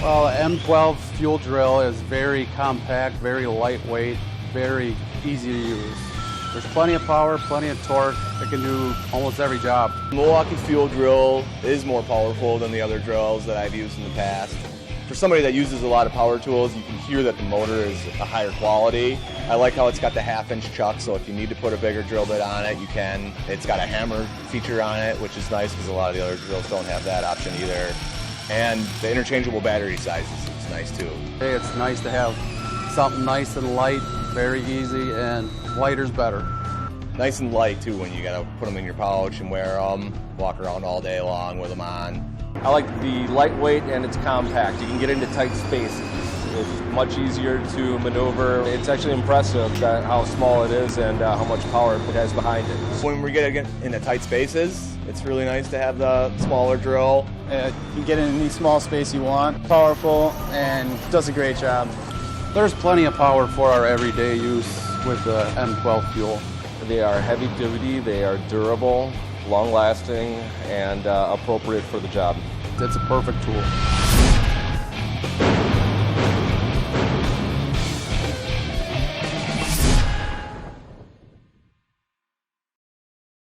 Well, M12 fuel drill is very compact, very lightweight, very easy to use. There's plenty of power, plenty of torque. It can do almost every job. Milwaukee fuel drill is more powerful than the other drills that I've used in the past. For somebody that uses a lot of power tools, you can hear that the motor is a higher quality. I like how it's got the 1/2-inch chuck, so if you need to put a bigger drill bit on it, you can. It's got a hammer feature on it, which is nice because a lot of the other drills don't have that option either. And the interchangeable battery sizes is nice too. Hey, it's nice to have something nice and light, very easy, and lighter's better. Nice and light too when you gotta put them in your pouch and wear them, walk around all day long with them on. I like the lightweight and it's compact. You can get into tight spaces. It's much easier to maneuver. It's actually impressive that how small it is and how much power it has behind it. When we get into tight spaces, it's really nice to have the smaller drill. You can get in any small space you want. Powerful and does a great job. There's plenty of power for our everyday use with the M12 fuel. They are heavy duty, they are durable, long lasting, and appropriate for the job. It's a perfect tool.